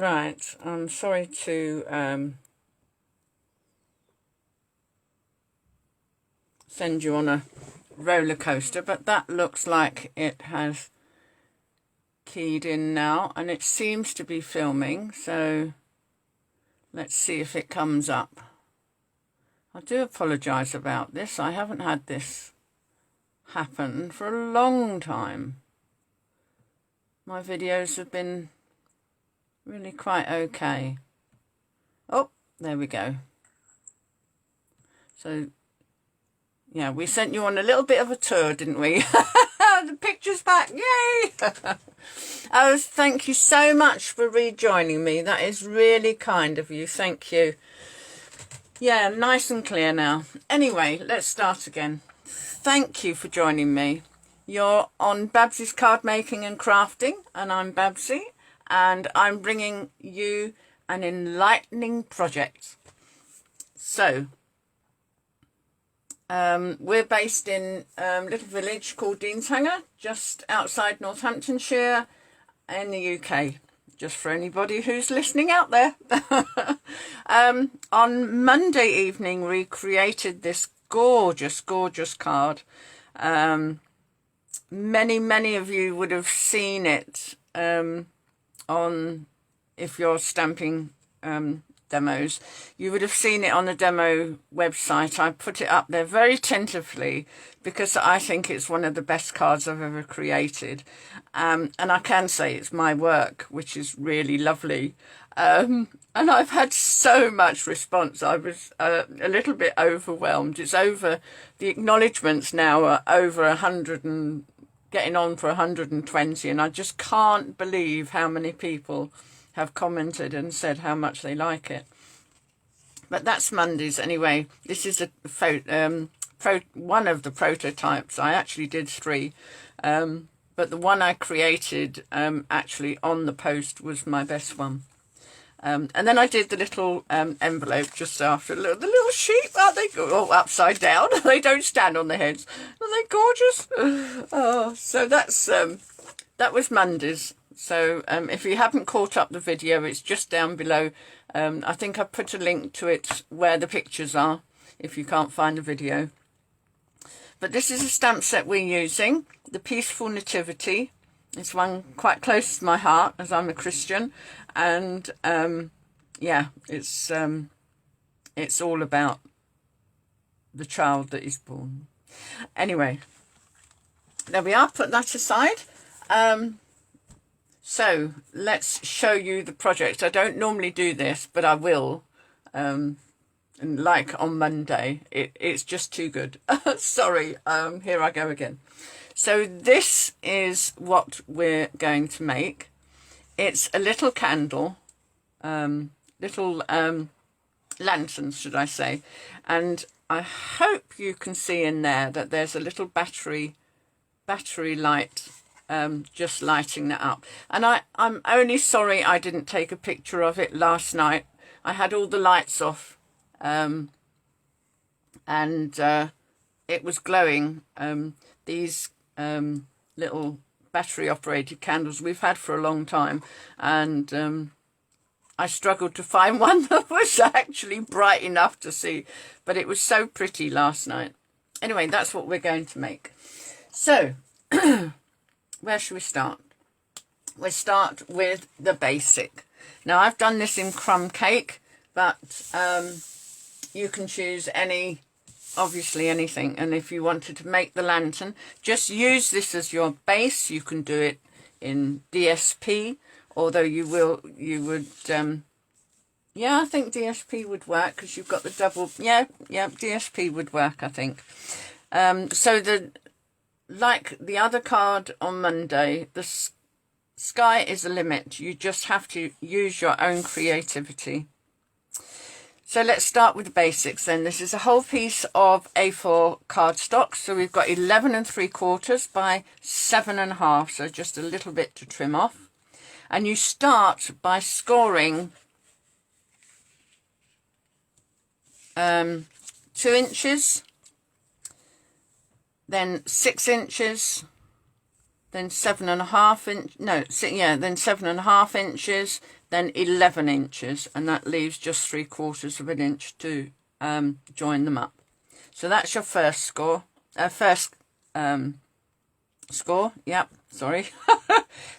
Right, I'm sorry to send you on a roller coaster, but that looks like it has keyed in now, and it seems to be filming, so let's see if it comes up. I do apologise about this. I haven't had this happen for a long time. My videos have been really quite okay. Oh, there we go. So, yeah, we sent you on a little bit of a tour, didn't we? The picture's back, yay! Oh, thank you so much for rejoining me. That is really kind of you, thank you. Yeah, nice and clear now. Anyway, let's start again. Thank you for joining me. You're on Babsie's Card Making and Crafting, and I'm Babsie, and I'm bringing you an enlightening project. So, we're based in a little village called Deanshanger, just outside Northamptonshire in the UK, just for anybody who's listening out there. On Monday evening, we created this gorgeous, gorgeous card. Many of you would have seen it on, if you're stamping demos, you would have seen it on the demo website. I put it up there very tentatively because I think it's one of the best cards I've ever created. And I can say it's my work, which is really lovely. And I've had so much response. I was a little bit overwhelmed. It's over, the acknowledgements now are over 100 and getting on for 120. And I just can't believe how many people have commented and said how much they like it. But that's Mondays anyway. This is one of the prototypes. I actually did 3, but the one I created actually on the post was my best one. And then I did the little envelope just after. The little sheep, aren't they all upside down? They don't stand on their heads. Are they gorgeous? Oh, so that was Mondays. So if you haven't caught up the video, it's just down below. I think I put a link to it where the pictures are, if you can't find the video. But this is a stamp set we're using, the Peaceful Nativity. It's one quite close to my heart, as I'm a Christian. And yeah, it's all about the child that is born. Anyway, there we are, put that aside. So let's show you the project. I don't normally do this, but I will. And like on Monday, it's just too good. Sorry, here I go again. So this is what we're going to make. It's a little candle, little lanterns, should I say. And I hope you can see in there that there's a little battery light just lighting that up. And I'm only sorry I didn't take a picture of it last night. I had all the lights off and it was glowing. These little battery operated candles we've had for a long time, and I struggled to find one that was actually bright enough to see, but it was so pretty last night. Anyway, that's what we're going to make. So where should we start? We'll start with the basic. Now, I've done this in crumb cake, but you can choose obviously anything. And if you wanted to make the lantern, just use this as your base. You can do it in DSP, although you would, yeah, I think DSP would work because you've got the double, yeah, DSP would work, I think. So like the other card on Monday, the sky is the limit. You just have to use your own creativity. So let's start with the basics then. This is a whole piece of A4 cardstock. So we've got 11 3/4 by 7.5. So just a little bit to trim off. And you start by scoring 2 inches, then 6 inches, then 7.5 inch, no, yeah, then 7.5 inches, then 11 inches, and that leaves just 3/4 of an inch to join them up. So that's your first score, score, yep, sorry.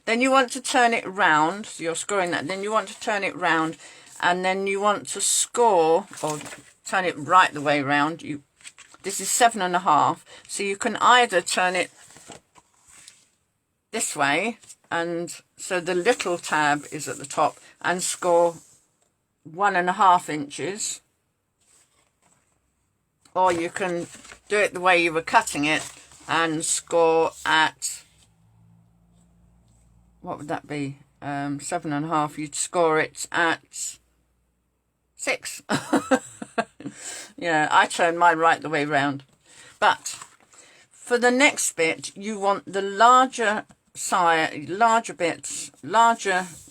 Then you want to turn it round, so you're scoring that, then you want to turn it round, and then you want to score, or turn it right the way round. This is 7.5, so you can either turn it this way, and so the little tab is at the top, and score 1.5 inches, or you can do it the way you were cutting it and score at, what would that be, 7.5, you'd score it at 6. Yeah, I turned mine right the way round. But for the next bit, you want the larger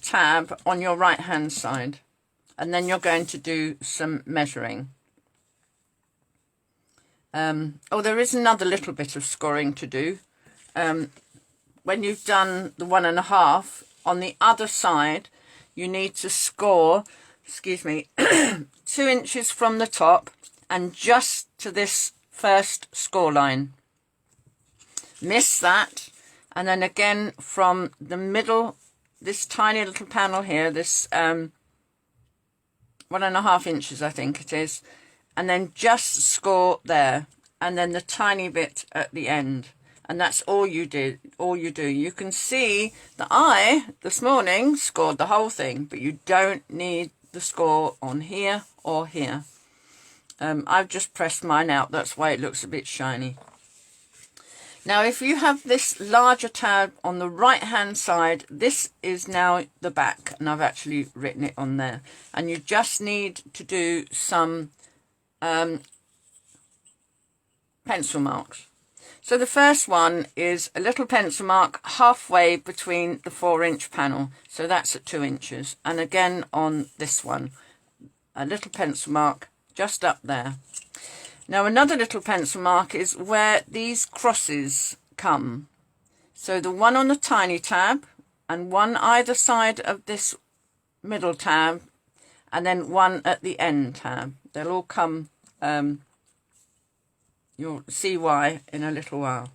tab on your right hand side, and then you're going to do some measuring. Oh, there is another little bit of scoring to do. When you've done the 1.5 on the other side, you need to score, excuse me, 2 inches from the top and just to this first score line. Miss that, and then again from the middle, this tiny little panel here, this 1.5 inches I think it is, and then just score there, and then the tiny bit at the end, and that's all you do. You can see that I this morning scored the whole thing, but you don't need the score on here or here. I've just pressed mine out, that's why it looks a bit shiny. Now if you have this larger tab on the right hand side, this is now the back, and I've actually written it on there, and you just need to do some pencil marks. So the first one is a little pencil mark halfway between the 4-inch panel, so that's at 2 inches, and again on this one a little pencil mark just up there. Now another little pencil mark is where these crosses come, so the one on the tiny tab and one either side of this middle tab, and then one at the end tab. They'll all come, you'll see why in a little while.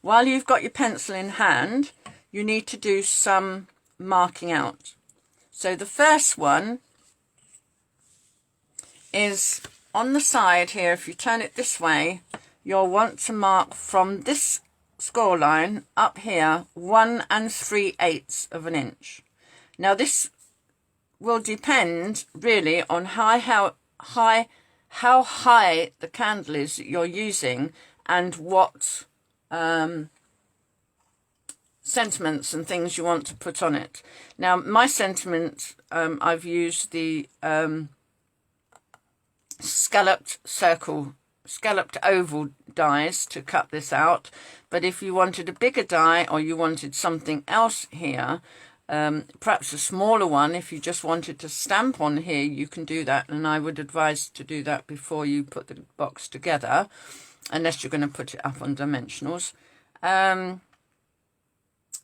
While you've got your pencil in hand, you need to do some marking out. So the first one is on the side here. If you turn it this way, you'll want to mark from this score line up here 1 3/8 of an inch. Now this will depend really on how high the candle is that you're using, and what sentiments and things you want to put on it. Now my sentiment, I've used the scalloped oval dies to cut this out, but if you wanted a bigger die or you wanted something else here, perhaps a smaller one, if you just wanted to stamp on here, you can do that, and I would advise to do that before you put the box together, unless you're going to put it up on dimensionals. And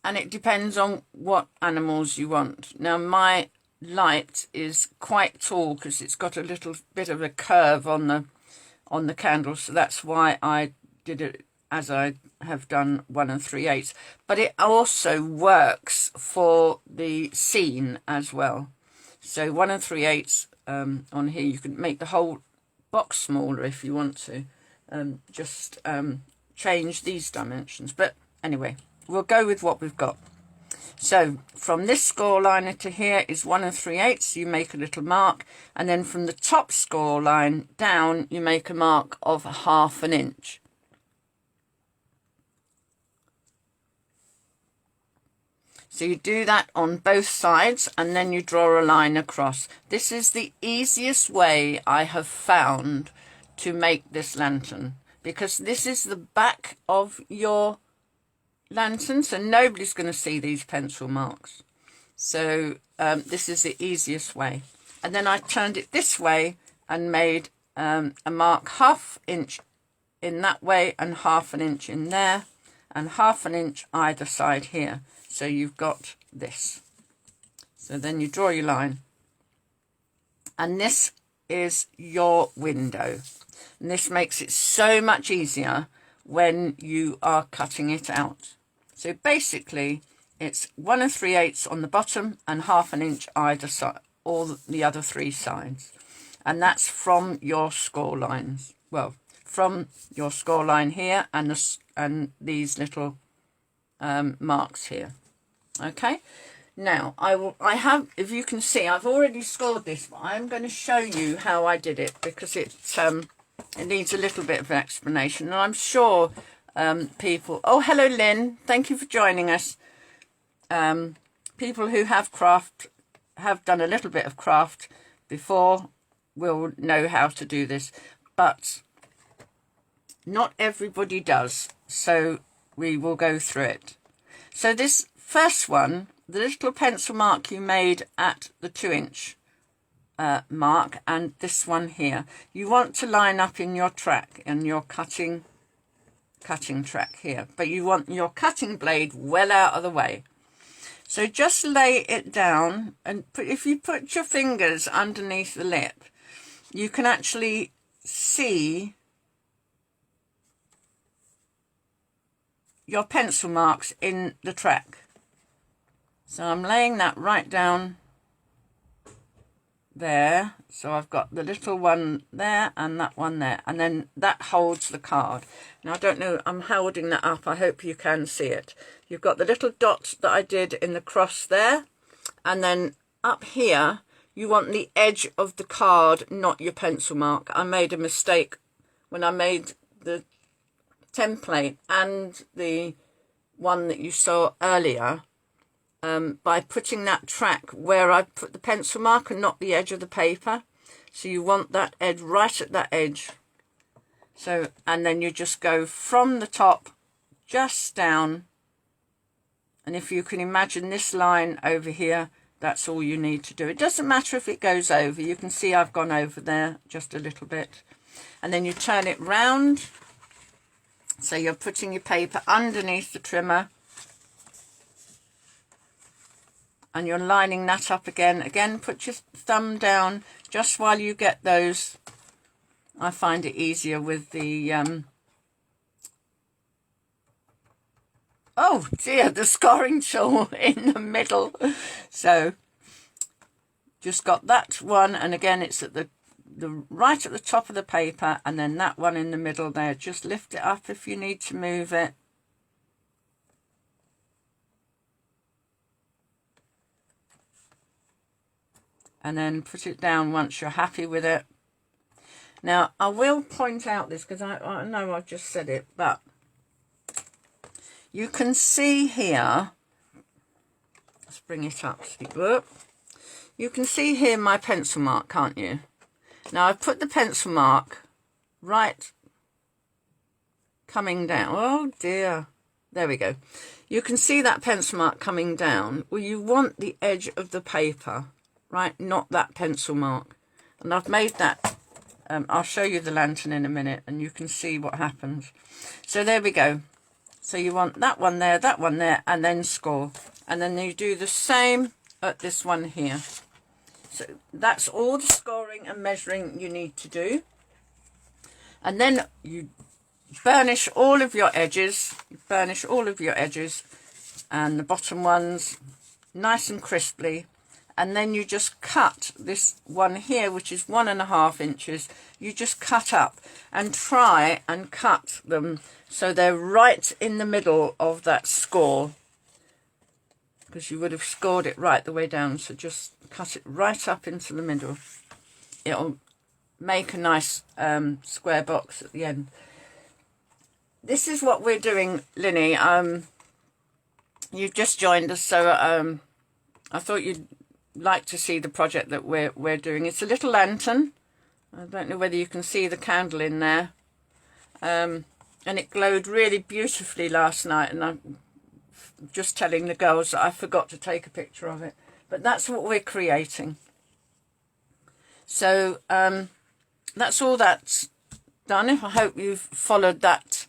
it depends on what animals you want. Now my light is quite tall because it's got a little bit of a curve on the candle, so that's why I did it as I have done 1 3/8, but it also works for the scene as well. So 1 3/8 on here, you can make the whole box smaller if you want to, just change these dimensions, but anyway, we'll go with what we've got. So from this score line to here is 1 3/8, so you make a little mark, and then from the top score line down you make a mark of 1/2 inch. So you do that on both sides, and then you draw a line across. This is the easiest way I have found to make this lantern, because this is the back of your lantern, so nobody's going to see these pencil marks. So this is the easiest way. And then I turned it this way and made a mark 1/2 inch in that way and 1/2 inch in there, and 1/2 inch either side here. So you've got this. So then you draw your line. And this is your window. And this makes it so much easier when you are cutting it out. So basically, it's 1 3/8 on the bottom and 1/2 inch either side, all the other 3 sides. And that's from your score lines. Well, from your score line here and these little marks here. Okay. Now, I have, if you can see, I've already scored this, but I'm going to show you how I did it because it needs a little bit of an explanation. And I'm sure people... Oh, hello, Lynn. Thank you for joining us. People who have done a little bit of craft before will know how to do this. But not everybody does. So we will go through it. So this first one... the little pencil mark you made at the 2 inch mark and this one here, you want to line up in your track, in your cutting track here, but you want your cutting blade well out of the way. So just lay it down, and if you put your fingers underneath the lip, you can actually see your pencil marks in the track. So I'm laying that right down there. So I've got the little one there and that one there. And then that holds the card. Now, I don't know, I'm holding that up. I hope you can see it. You've got the little dots that I did in the cross there. And then up here, you want the edge of the card, not your pencil mark. I made a mistake when I made the template and the one that you saw earlier. By putting that track where I put the pencil mark and not the edge of the paper. So you want that edge right at that edge. So, and then you just go from the top just down. And if you can imagine this line over here, that's all you need to do. It doesn't matter if it goes over. You can see I've gone over there just a little bit. And then you turn it round. So you're putting your paper underneath the trimmer. And you're lining that up again. Again, put your thumb down just while you get those. I find it easier with the... oh dear, the scoring tool in the middle. So, just got that one. And again, it's at the right at the top of the paper. And then that one in the middle there. Just lift it up if you need to move it. And then put it down once you're happy with it. Now, I will point out this because I know I've just said it, but you can see here, let's bring it up, you can see here my pencil mark, can't you? Now, I've put the pencil mark right coming down. Oh dear, there we go. You can see that pencil mark coming down. Well, you want the edge of the paper, right, not that pencil mark. And I've made that, I'll show you the lantern in a minute and you can see what happens. So there we go. So you want that one there, and then score. And then you do the same at this one here. So that's all the scoring and measuring you need to do. And then you burnish all of your edges, and the bottom ones nice and crisply. And then you just cut this one here, which is 1.5 inches. You just cut up and try and cut them so they're right in the middle of that score, because you would have scored it right the way down. So just cut it right up into the middle. It'll make a nice square box at the end. This is what we're doing, Linny. You've just joined us, so I thought you'd like to see the project that we're doing. It's a little lantern. I don't know whether you can see the candle in there. And it glowed really beautifully last night, and I'm just telling the girls that I forgot to take a picture of it. But that's what we're creating. So that's all that's done. I hope you've followed that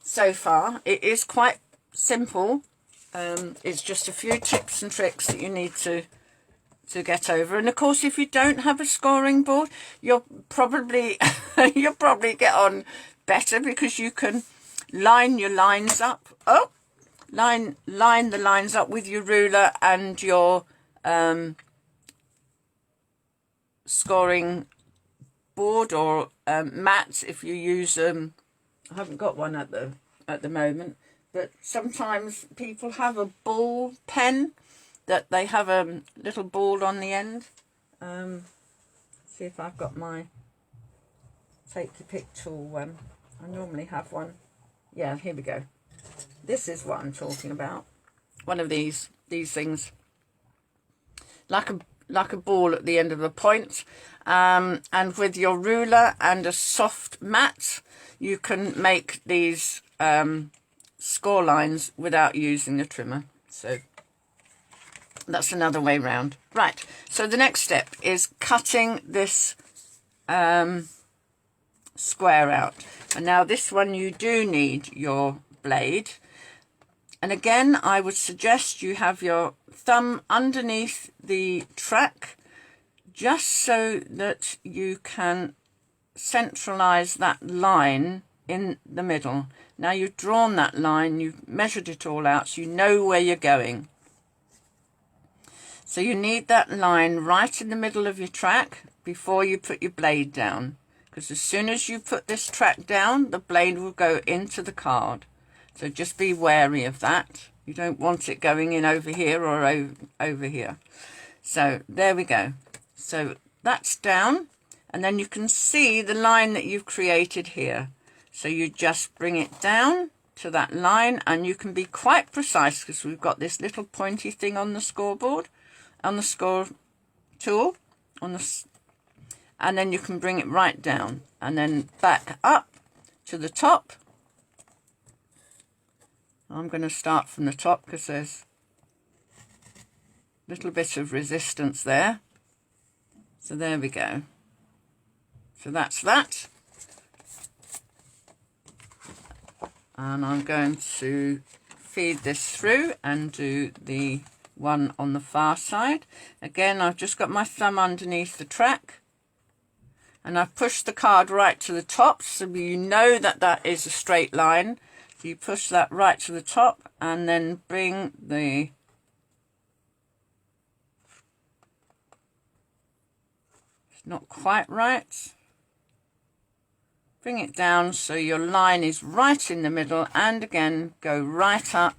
so far. It is quite simple. It's just a few tips and tricks that you need to get over. And of course, if you don't have a scoring board, you'll probably get on better, because you can line your lines up. Line the lines up with your ruler and your scoring board or mats if you use I haven't got one at the moment, but sometimes people have a ball pen that they have a little ball on the end. See if I've got my take your pick tool one. I normally have one. Yeah, here we go. This is what I'm talking about. One of these things, like a ball at the end of a point. And with your ruler and a soft mat, you can make these score lines without using the trimmer. So that's another way round. Right, so the next step is cutting this square out. And now this one, you do need your blade. And again, I would suggest you have your thumb underneath the track, just so that you can centralize that line in the middle. Now you've drawn that line, you've measured it all out, so you know where you're going. So you need that line right in the middle of your track before you put your blade down, because as soon as you put this track down, the blade will go into the card. So just be wary of that. You don't want it going in over here or over here. So there we go. So that's down, and then you can see the line that you've created here. So you just bring it down to that line, and you can be quite precise, because we've got this little pointy thing on the scoreboard, on the score tool, and then you can bring it right down and then back up to the top. I'm going to start from the top because there's a little bit of resistance there. So there we go. So that's that. And I'm going to feed this through and do the one on the far side. Again, I've just got my thumb underneath the track, and I've pushed the card right to the top, so you know that that is a straight line. So you push that right to the top, and then bring the it's not quite right. Bring it down so your line is right in the middle, and again go right up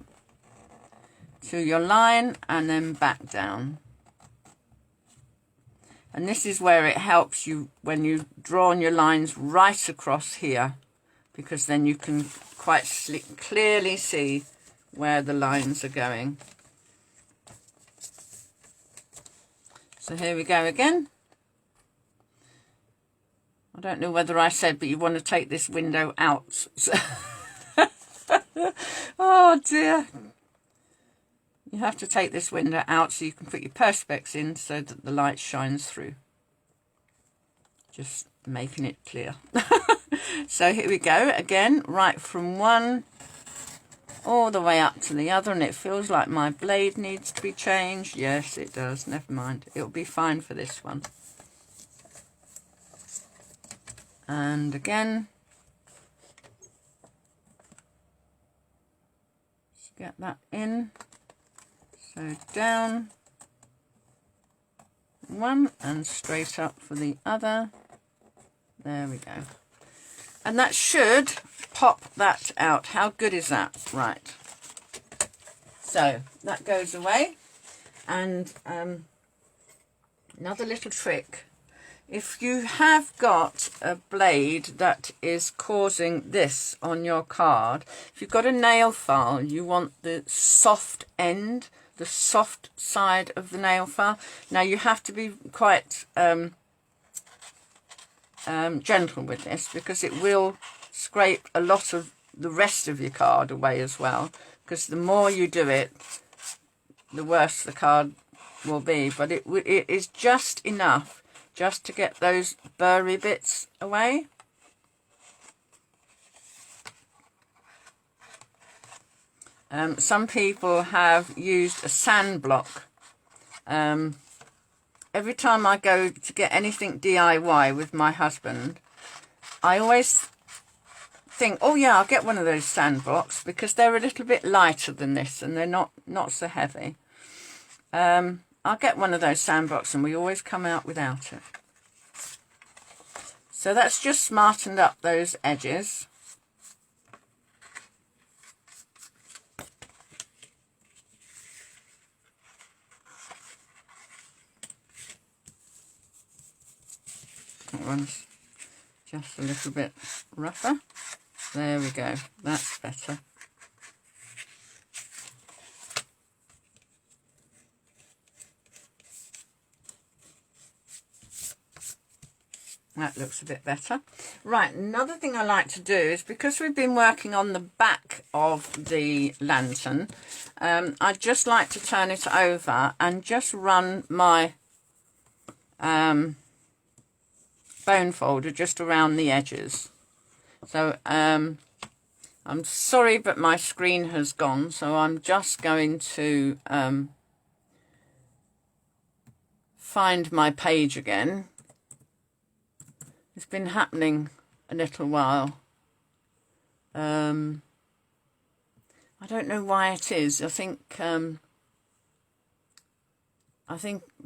to your line and then back down. And this is where it helps you when you've drawn your lines right across here, because then you can quite clearly see where the lines are going. So here we go again. I don't know whether I said, but you want to take this window out. So oh dear. You have to take this window out so you can put your perspex in so that the light shines through. Just making it clear. So here we go again, right from one all the way up to the other, and it feels like my blade needs to be changed. Yes, it does. Never mind. It'll be fine for this one. And again, just get that in. So down one and straight up for the other. There we go. And that should pop that out. How good is that? Right. So that goes away. And another little trick. If you have got a blade that is causing this on your card, if you've got a nail file, you want the soft end, the soft side of the nail file. Now you have to be quite gentle with this, because it will scrape a lot of the rest of your card away as well, because the more you do it, the worse the card will be. But it is just enough just to get those burry bits away. Some people have used a sand block. Every time I go to get anything DIY with my husband, I always think, oh yeah, I'll get one of those sand blocks because they're a little bit lighter than this and they're not so heavy. I'll get one of those sand blocks and we always come out without it. So that's just smartened up those edges. That one's just a little bit rougher. There we go, that's better. That looks a bit better. Right, another thing I like to do is, because we've been working on the back of the lantern, I just like to turn it over and just run my bone folder just around the edges. So I'm sorry, but my screen has gone, so I'm just going to find my page again. It's been happening a little while. I don't know why it is. I think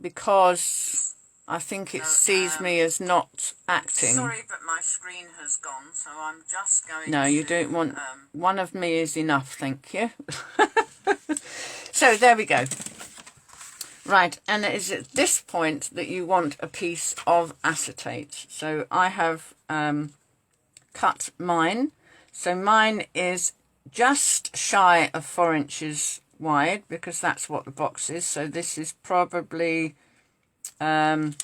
because I think it sees me as not acting. Sorry, but my screen has gone, so I'm just going. No, you don't want. One of me is enough, thank you. So there we go. Right, and it is at this point that you want a piece of acetate. So I have cut mine. So mine is just shy of 4 inches wide because that's what the box is. So this is probably 3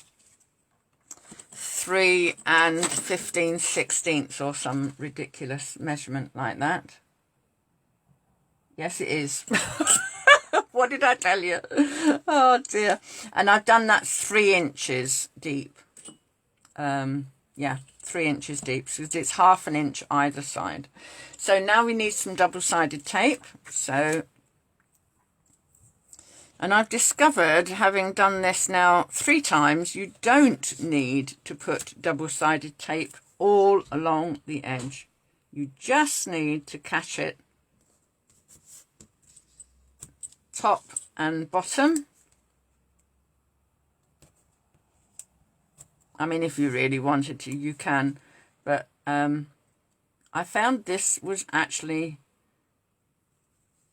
15/16 or some ridiculous measurement like that. Yes, it is. What did I tell you? Oh dear. And I've done that 3 inches deep. Yeah, 3 inches deep, because it's ½ an inch either side. So now we need some double-sided tape. So, and I've discovered, having done this now 3 times, you don't need to put double-sided tape all along the edge. You just need to catch it top and bottom. I mean, if you really wanted to, you can, but I found this was actually,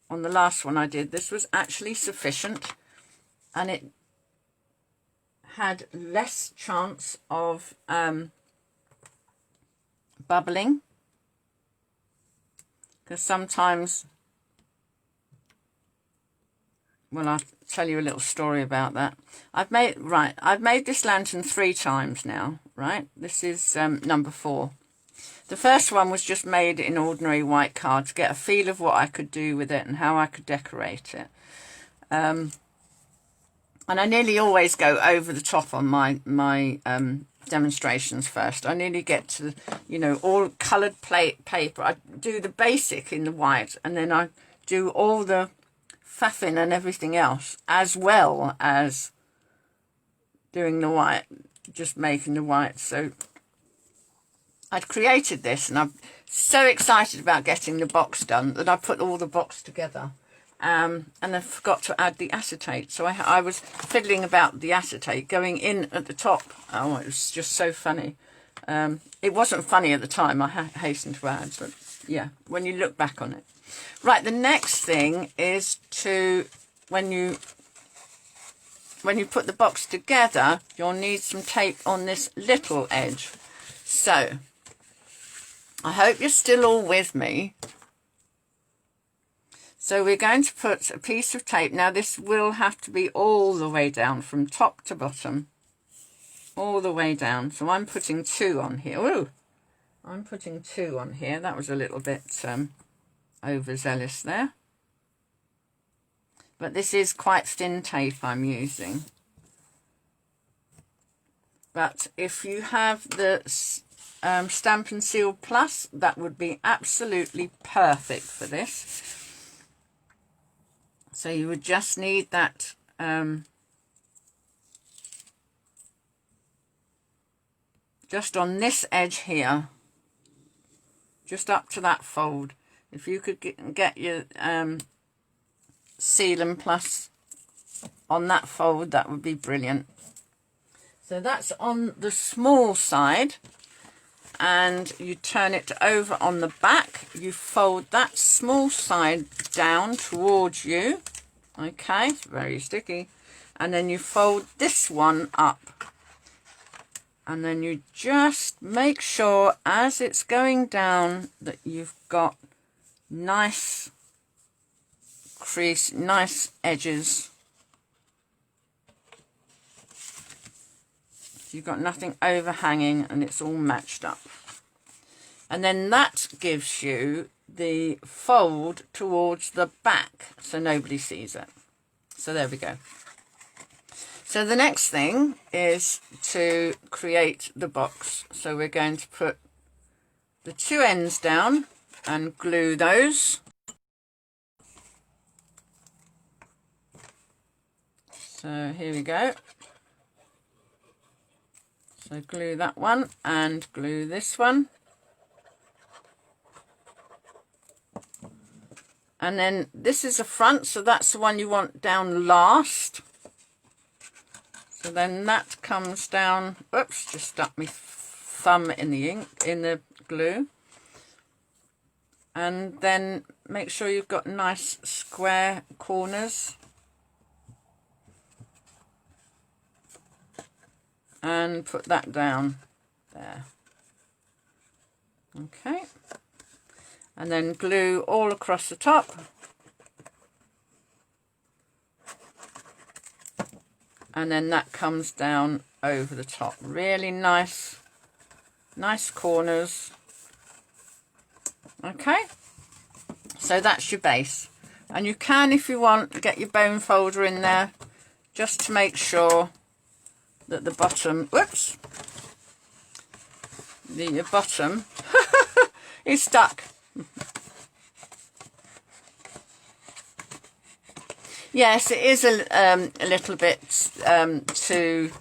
on the last one I did, this was actually sufficient, and it had less chance of bubbling, because sometimes, well, I'll tell you a little story about that. I've made this lantern 3 times now, right? This is number 4. The first one was just made in ordinary white card to get a feel of what I could do with it and how I could decorate it. And I nearly always go over the top on my demonstrations first. I nearly get to, you know, all coloured paper. I do the basic in the white, and then I do all the faffing and everything else, as well as doing the white, just making the white. So I'd created this, and I'm so excited about getting the box done that I put all the box together, and I forgot to add the acetate. So I was fiddling about the acetate going in at the top. Oh, it was just so funny. It wasn't funny at the time, I hasten to add, but yeah, when you look back on it. Right, the next thing is to, when you put the box together, you'll need some tape on this little edge. So, I hope you're still all with me. So we're going to put a piece of tape. Now this will have to be all the way down, from top to bottom, all the way down. So I'm putting 2 on here. Ooh, I'm putting 2 on here. That was a little bit overzealous there, but this is quite thin tape I'm using. But if you have the Stampin' Seal Plus, that would be absolutely perfect for this. So you would just need that just on this edge here, just up to that fold. If you could get your Seal and Plus on that fold, that would be brilliant. So that's on the small side, and you turn it over on the back. You fold that small side down towards you. Okay, it's very sticky. And then you fold this one up. And then you just make sure as it's going down that you've got nice crease, nice edges. So you've got nothing overhanging and it's all matched up. And then that gives you the fold towards the back so nobody sees it. So there we go. So the next thing is to create the box. So we're going to put the two ends down and glue those. So here we go. So glue that one and glue this one. And then this is the front, so that's the one you want down last. So then that comes down, oops, just stuck my thumb in the ink, in the glue. And then make sure you've got nice square corners. And put that down there. Okay. And then glue all across the top. And then that comes down over the top. Really nice corners. Okay, so that's your base. And you can, if you want, get your bone folder in there just to make sure that the bottom, whoops, the bottom is stuck. Yes, it is a little bit to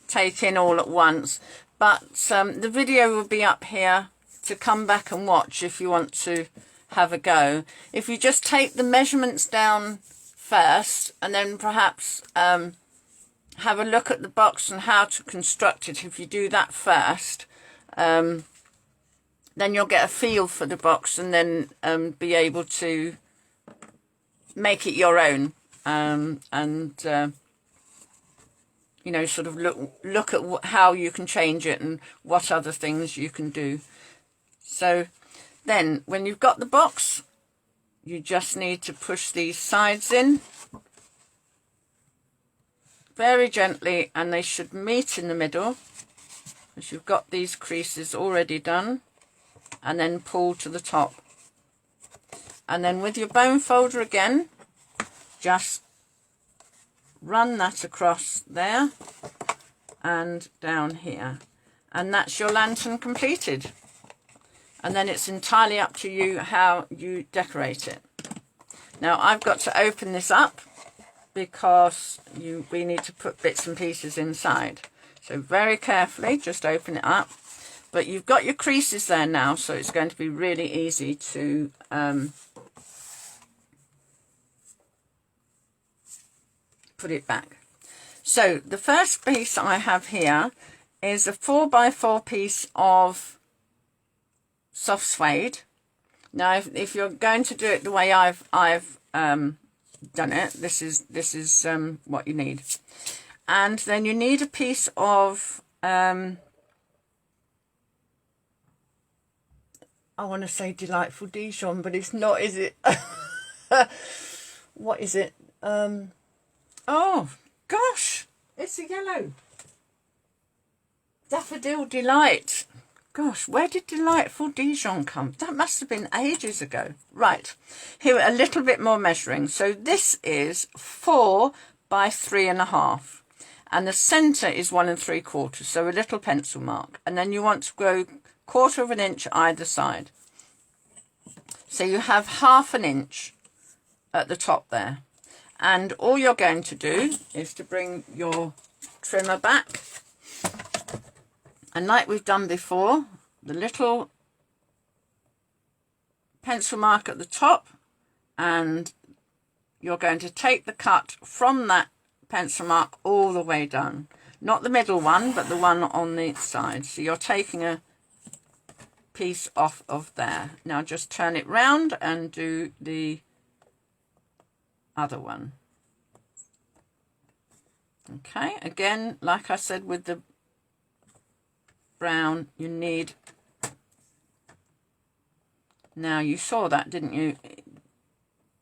take in all at once, but the video will be up here to come back and watch if you want to have a go. If you just take the measurements down first and then perhaps have a look at the box and how to construct it, if you do that first, then you'll get a feel for the box and then be able to make it your own. You know, sort of look at how you can change it and what other things you can do. So then when you've got the box, you just need to push these sides in very gently, and they should meet in the middle as you've got these creases already done, and then pull to the top. And then with your bone folder again, just run that across there and down here, and that's your lantern completed. And then it's entirely up to you how you decorate it. Now I've got to open this up because we need to put bits and pieces inside, so very carefully just open it up. But you've got your creases there now, so it's going to be really easy to put it back. So the first piece I have here is a 4x4 piece of soft suede. Now if you're going to do it the way I've done it, this is what you need. And then you need a piece of I want to say Delightful Dijon, but it's not, is it? What is it? Oh gosh, it's a yellow. Daffodil Delight. Gosh, where did Delightful Dijon come? That must have been ages ago. Right, here a little bit more measuring. So this is 4 by 3.5, and the centre is 1 3/4. So a little pencil mark, and then you want to go 1/4 of an inch either side. So you have 1/2 inch at the top there. And all you're going to do is to bring your trimmer back, and like we've done before, the little pencil mark at the top, and you're going to take the cut from that pencil mark all the way down. Not the middle one, but the one on the side. So you're taking a piece off of there. Now just turn it round and do the other one. Okay, again, like I said with the brown, you need, now you saw that, didn't you?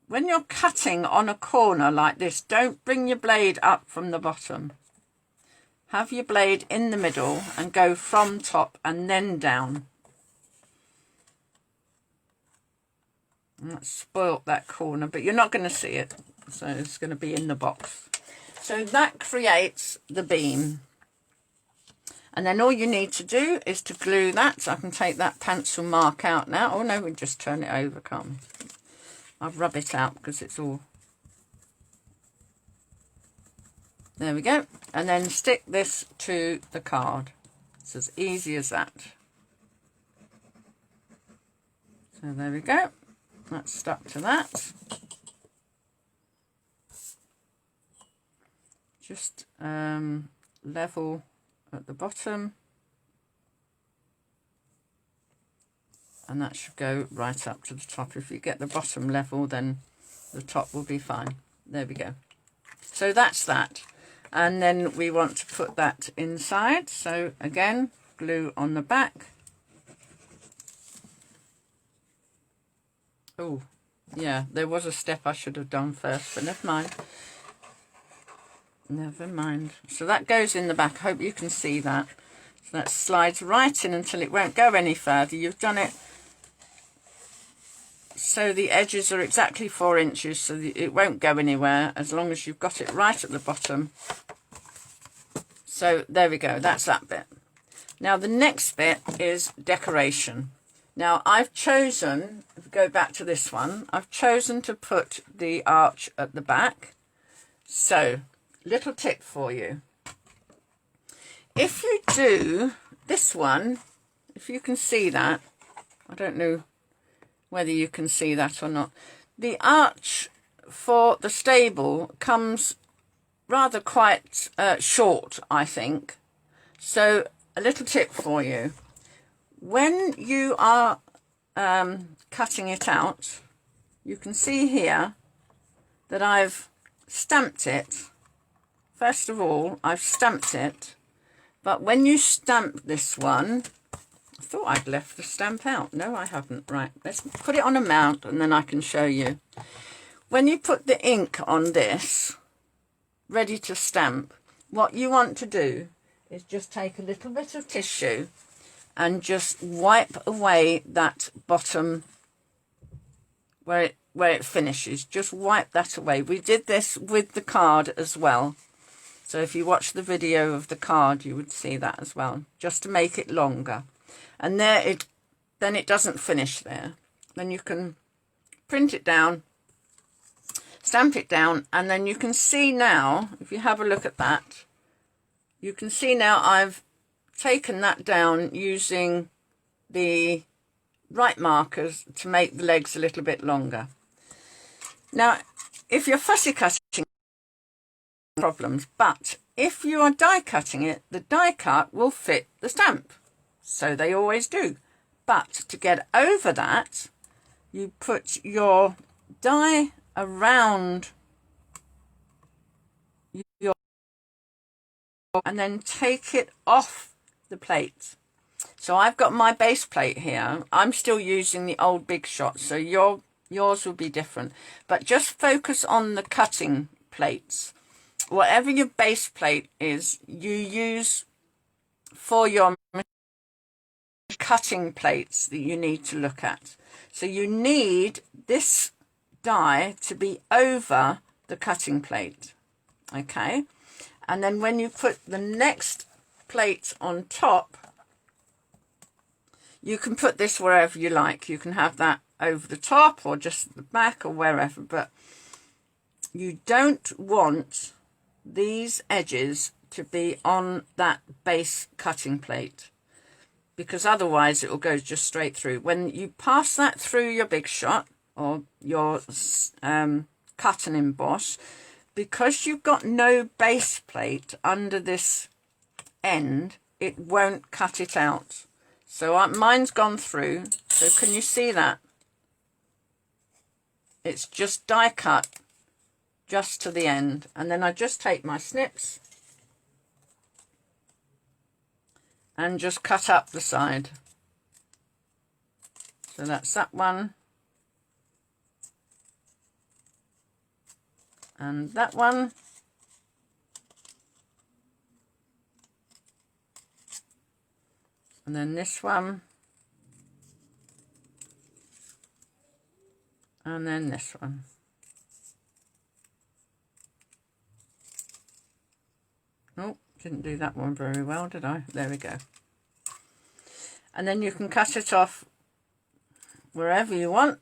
When you're cutting on a corner like this, don't bring your blade up from the bottom. Have your blade in the middle and go from top and then down. And that spoilt that corner, but you're not going to see it, so it's going to be in the box. So that creates the beam. And then all you need to do is to glue that. So I can take that pencil mark out now. Oh no, we just turn it over, can't we? I'll rub it out because it's all... There we go. And then stick this to the card. It's as easy as that. So there we go. That's stuck to that. Just level at the bottom. And that should go right up to the top. If you get the bottom level, then the top will be fine. There we go. So that's that. And then we want to put that inside. So again, glue on the back. Oh, yeah, there was a step I should have done first, but never mind. Never mind. So that goes in the back. I hope you can see that. So that slides right in until it won't go any further. You've done it so the edges are exactly 4 inches, so it won't go anywhere as long as you've got it right at the bottom. So there we go, that's that bit. Now the next bit is decoration. Now I've chosen, if we go back to this one, I've chosen to put the arch at the back. So, little tip for you. If you do this one, if you can see that, I don't know whether you can see that or not, the arch for the stable comes rather quite short, I think. So a little tip for you. When you are cutting it out, you can see here that I've stamped it. First of all, I've stamped it, but when you stamp this one, I thought I'd left the stamp out. No, I haven't. Right, let's put it on a mount and then I can show you. When you put the ink on this, ready to stamp, what you want to do is just take a little bit of tissue and just wipe away that bottom where it finishes. Just wipe that away. We did this with the card as well. So if you watch the video of the card, you would see that as well, just to make it longer. And then it doesn't finish there. Then you can print it down, stamp it down, and then you can see now, if you have a look at that, you can see now I've taken that down using the right markers to make the legs a little bit longer. Now, if you're fussy cutting, problems, but if you are die cutting it, the die cut will fit the stamp. So they always do. But to get over that, you put your die around your and then take it off the plate. So I've got my base plate here. I'm still using the old Big Shot, so yours will be different. But just focus on the cutting plates. Whatever your base plate is, you use for your cutting plates that you need to look at. So you need this die to be over the cutting plate, okay? And then when you put the next plate on top, you can put this wherever you like. You can have that over the top or just the back or wherever, but you don't want these edges to be on that base cutting plate, because otherwise it will go just straight through. When you pass that through your big shot or your cut and emboss, because you've got no base plate under this end, it won't cut it out. So mine's gone through. So can you see that? It's just die cut just to the end. And then I just take my snips and just cut up the side. So that's that one. And that one. And then this one. And then this one. Oh, didn't do that one very well, did I? There we go. And then you can cut it off wherever you want.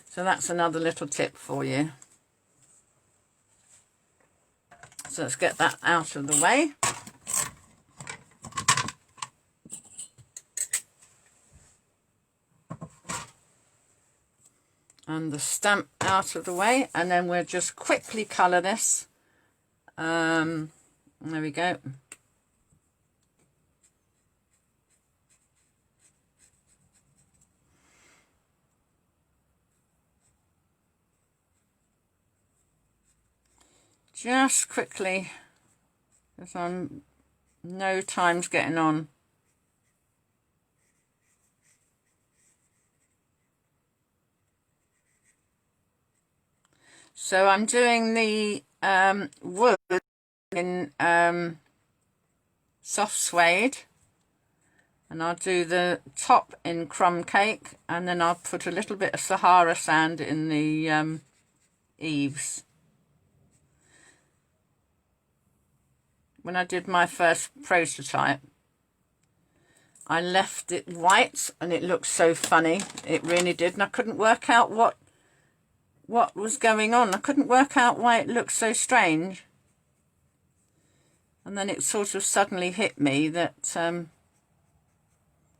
So that's another little tip for you. So let's get that out of the way. And the stamp out of the way, and then we'll just quickly colour this. There we go. Just quickly, because I'm no time's getting on. So I'm doing the wood in soft suede, and I'll do the top in crumb cake, and then I'll put a little bit of Sahara sand in the eaves. When I did my first prototype, I left it white and it looked so funny. It really did, and I couldn't work out what was going on. I couldn't work out why it looked so strange. And then it sort of suddenly hit me that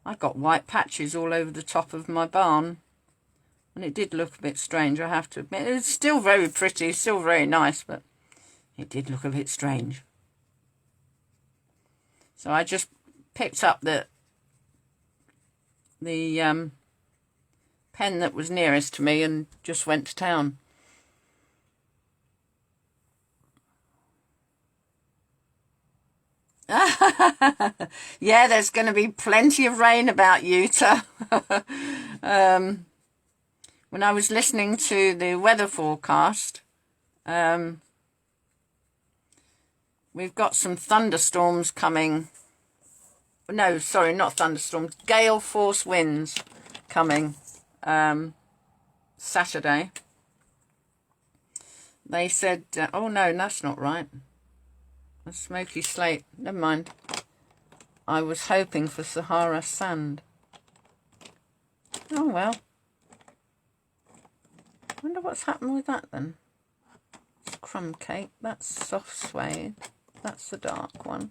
I got white patches all over the top of my barn. And it did look a bit strange, I have to admit. It was still very pretty, still very nice, but it did look a bit strange. So I just picked up the pen that was nearest to me and just went to town. Yeah, there's going to be plenty of rain about Utah. When I was listening to the weather forecast, we've got some thunderstorms coming. No, sorry, not thunderstorms. Gale force winds coming Saturday. They said, oh no, that's not right. A smoky slate. Never mind. I was hoping for Sahara sand. Oh well. Wonder what's happened with that then. It's crumb cake. That's soft suede. That's the dark one.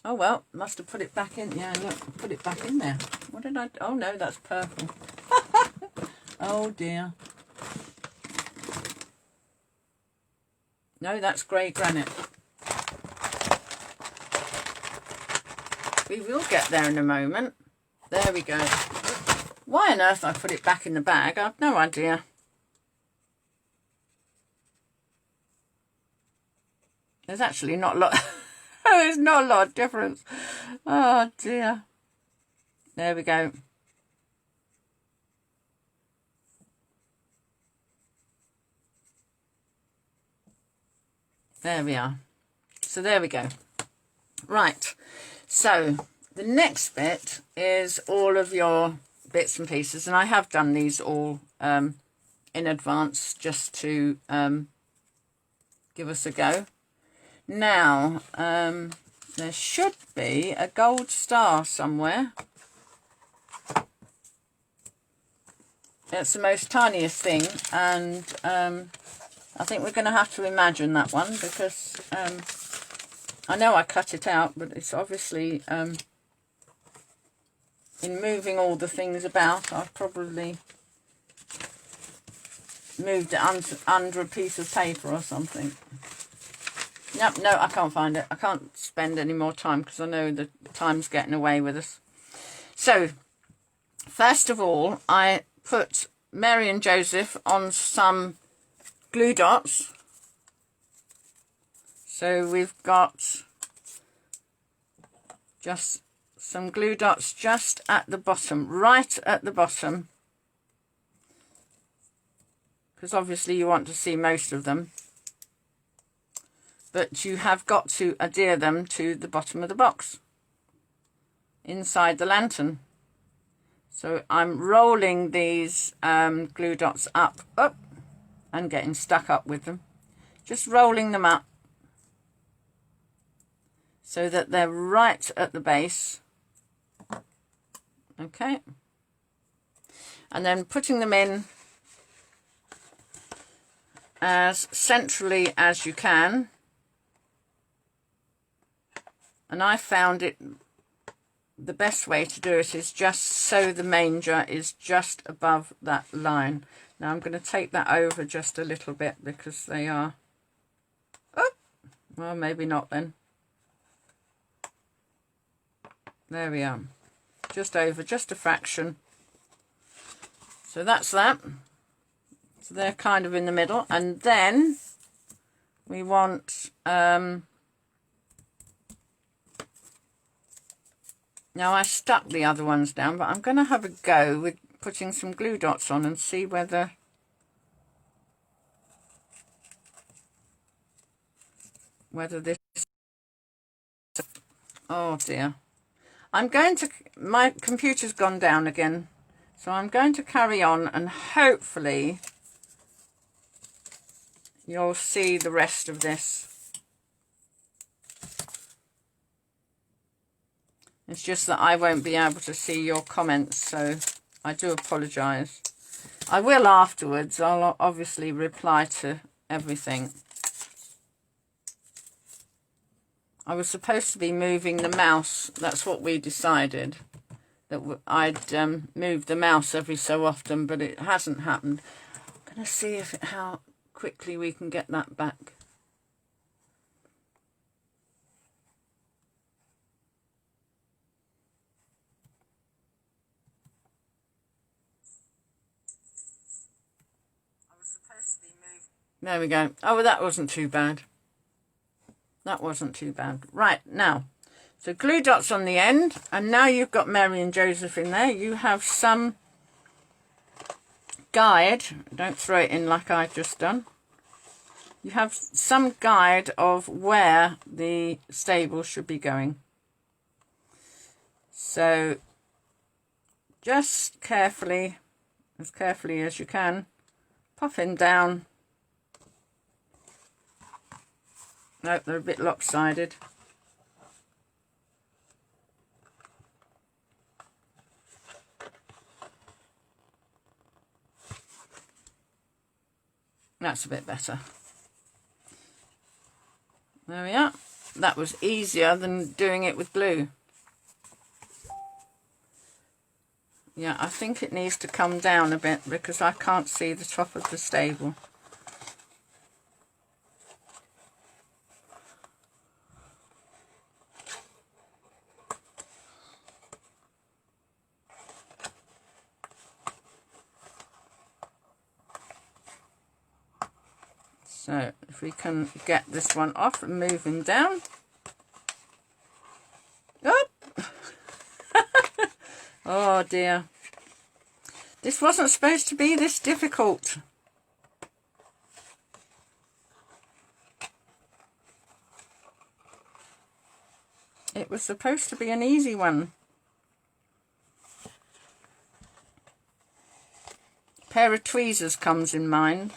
Oh well, must have put it back in. Yeah, look, put it back in there. What did I... Oh no, that's purple. Oh dear. No, that's grey granite. We will get there in a moment. There we go. Why on earth I put it back in the bag, I've no idea. There's actually not a lot... There's not a lot of difference. Oh dear. There we go. There we are. So there we go. Right. So the next bit is all of your bits and pieces. And I have done these all in advance just to give us a go. Now, there should be a gold star somewhere. It's the most tiniest thing, and I think we're going to have to imagine that one, because I know I cut it out, but it's obviously, in moving all the things about, I've probably moved it under a piece of paper or something. Yep, no, I can't find it. I can't spend any more time because I know the time's getting away with us. So, first of all, I put Mary and Joseph on some glue dots. So we've got just some glue dots just at the bottom, right at the bottom, because obviously you want to see most of them, but you have got to adhere them to the bottom of the box inside the lantern. So I'm rolling these glue dots up, and getting stuck up with them, just rolling them up so that they're right at the base. Okay, and then putting them in as centrally as you can. And I found it, the best way to do it is just so the manger is just above that line. Now I'm going to take that over just a little bit because they are, oh, well, maybe not then. There we are, just over, just a fraction. So that's that. So they're kind of in the middle, and then we want, now I stuck the other ones down, but I'm going to have a go with putting some glue dots on and see whether this, oh dear. I'm going to, my computer's gone down again, so I'm going to carry on and hopefully you'll see the rest of this. It's just that I won't be able to see your comments, so I do apologise. I will afterwards. I'll obviously reply to everything. I was supposed to be moving the mouse. That's what we decided, that I'd move the mouse every so often, but it hasn't happened. I'm going to see how quickly we can get that back. There we go. Oh, well, that wasn't too bad. That wasn't too bad. Right, now, so glue dots on the end, and now you've got Mary and Joseph in there. You have some guide. Don't throw it in like I've just done. You have some guide of where the stable should be going. So just carefully, as carefully as you can, popping down. Nope, they're a bit lopsided. That's a bit better. There we are. That was easier than doing it with glue. Yeah, I think it needs to come down a bit because I can't see the top of the stable. So if we can get this one off and move him down. Oh, oh dear. This wasn't supposed to be this difficult. It was supposed to be an easy one. A pair of tweezers comes in mind.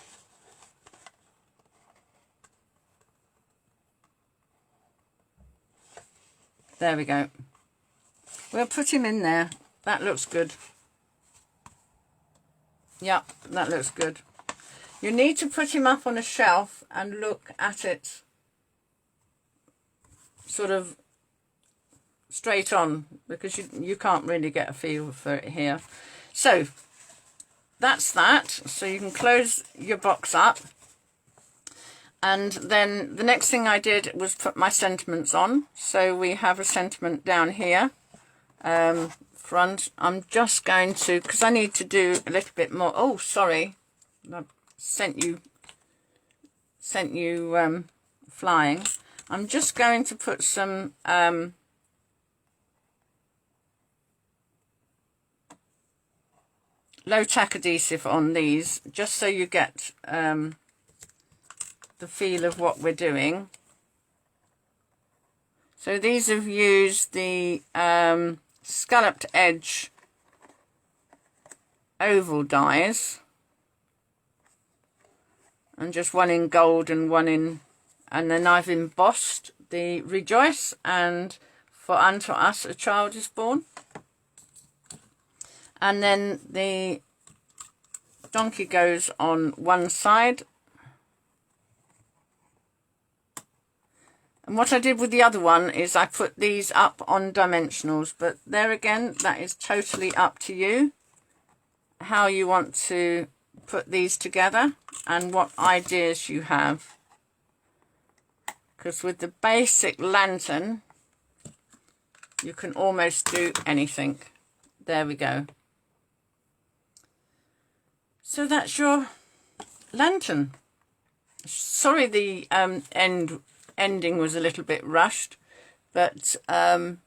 There we go. We'll put him in there. That looks good. Yep, that looks good. You need to put him up on a shelf and look at it sort of straight on, because you can't really get a feel for it here. So that's that. So you can close your box up. And then the next thing I did was put my sentiments on. So we have a sentiment down here, front. I'm just going to, because I need to do a little bit more. Oh, sorry, I sent you flying. I'm just going to put some low tack adhesive on these, just so you get the feel of what we're doing. So these have used the scalloped edge oval dies, and just one in gold and one in, and then I've embossed the Rejoice and For Unto Us a Child is Born. And then the donkey goes on one side. And what I did with the other one is I put these up on dimensionals, but there again, that is totally up to you, how you want to put these together and what ideas you have. Because with the basic lantern, you can almost do anything. There we go. So that's your lantern. Sorry the ending was a little bit rushed, but I'm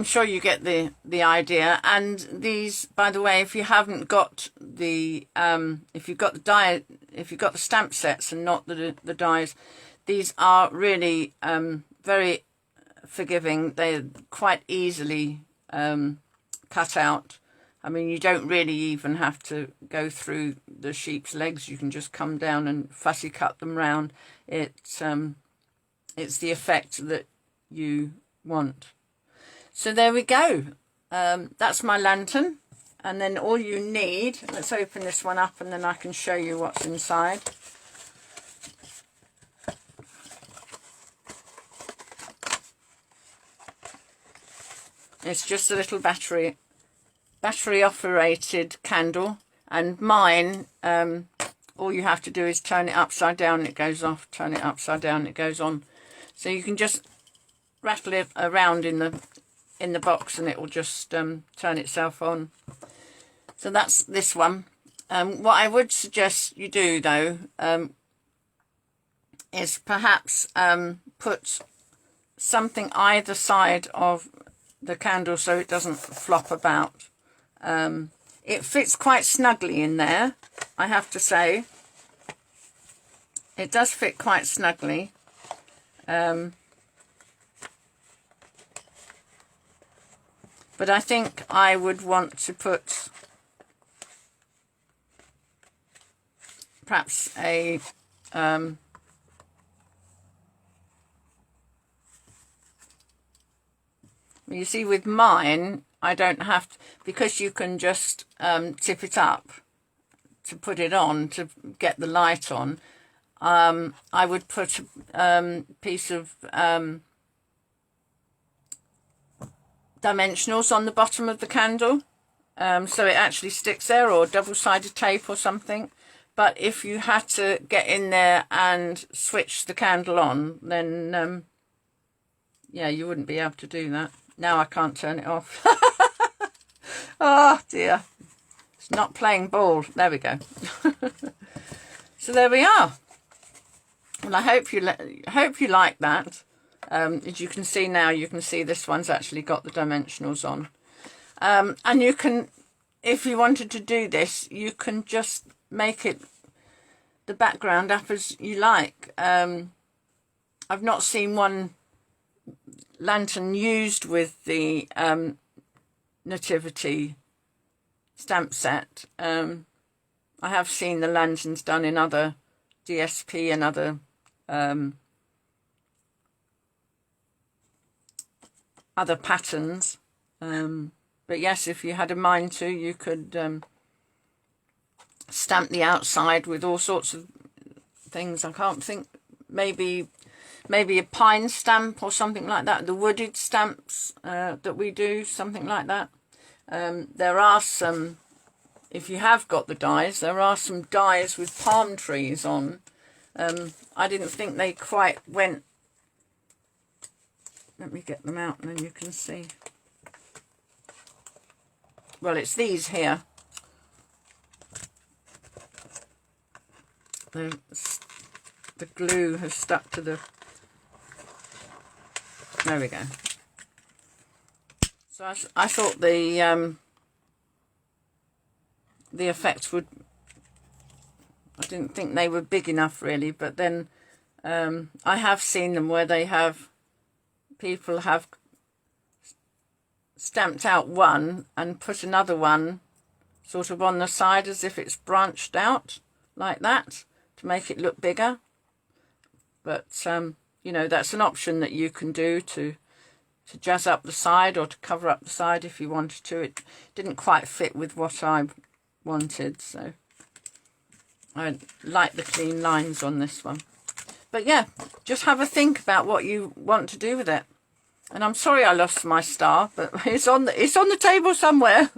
sure you get the idea. And these, by the way, if you haven't got the if you've got the stamp sets and not the dies, these are really very forgiving. They're quite easily cut out. I mean, you don't really even have to go through the sheep's legs. You can just come down and fussy cut them round. It's the effect that you want. So there we go. That's my lantern. And then all you need, let's open this one up and then I can show you what's inside. It's just a little battery operated candle, and mine, all you have to do is turn it upside down and it goes off, turn it upside down and it goes on. So you can just rattle it around in the box and it will just turn itself on. So that's this one. What I would suggest you do though is perhaps put something either side of the candle so it doesn't flop about. It fits quite snugly in there, I have to say. It does fit quite snugly. But I think I would want to put perhaps a you see, with mine, I don't have to, because you can just tip it up to put it on, to get the light on. I would put a piece of dimensionals on the bottom of the candle, so it actually sticks there, or double-sided tape or something. But if you had to get in there and switch the candle on, then yeah, you wouldn't be able to do that. Now I can't turn it off. Oh dear, it's not playing ball. There we go. So there we are. Well, I hope you like that. As you can see now, you can see this one's actually got the dimensionals on. And you can, if you wanted to do this, you can just make it the background up as you like. I've not seen one lantern used with the Nativity Stamp Set. I have seen the lanterns done in other DSP and other patterns, But yes, if you had a mind to, you could stamp the outside with all sorts of things. I can't think, maybe a pine stamp or something like that. The wooded stamps that we do, something like that. There are some, if you have got the dies, there are some dies with palm trees on. I didn't think they quite went. Let me get them out and then you can see. Well, it's these here. The glue has stuck to the... There we go. So I thought the effects would... I didn't think they were big enough really, but then I have seen them where they have... People have stamped out one and put another one sort of on the side as if it's branched out like that to make it look bigger. But you know, that's an option that you can do to jazz up the side or to cover up the side if you wanted to. It didn't quite fit with what I wanted, so I like the clean lines on this one. But yeah, just have a think about what you want to do with it. And I'm sorry I lost my star, but it's on the table somewhere.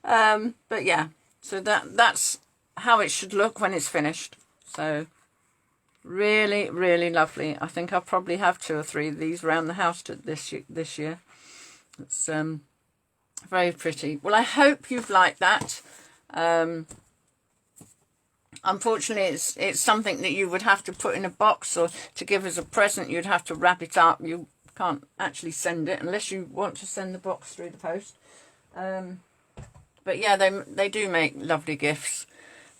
But yeah, so that's how it should look when it's finished. So really, really lovely. I think I'll probably have 2 or 3 of these around the house this year. It's very pretty. Well, I hope you've liked that. Unfortunately, it's something that you would have to put in a box, or to give as a present you'd have to wrap it up. You can't actually send it unless you want to send the box through the post. But yeah, they do make lovely gifts.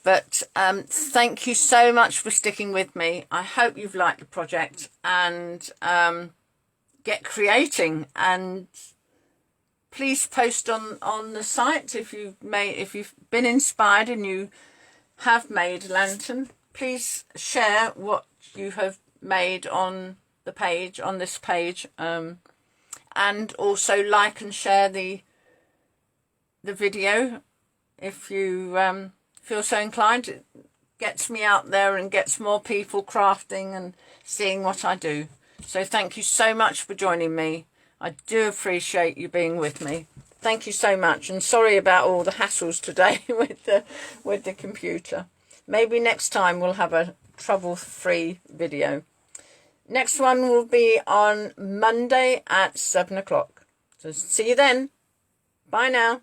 But thank you so much for sticking with me. I hope you've liked the project, and get creating, and please post on the site if you've been inspired and you have made a lantern. Please share what you have made on the page, on this page, and also like and share the video if you feel so inclined. It gets me out there and gets more people crafting and seeing what I do. So thank you so much for joining me. I do appreciate you being with me. Thank you so much, and sorry about all the hassles today with the computer. Maybe next time we'll have a trouble-free video. Next one will be on Monday at 7 o'clock. So see you then. Bye now.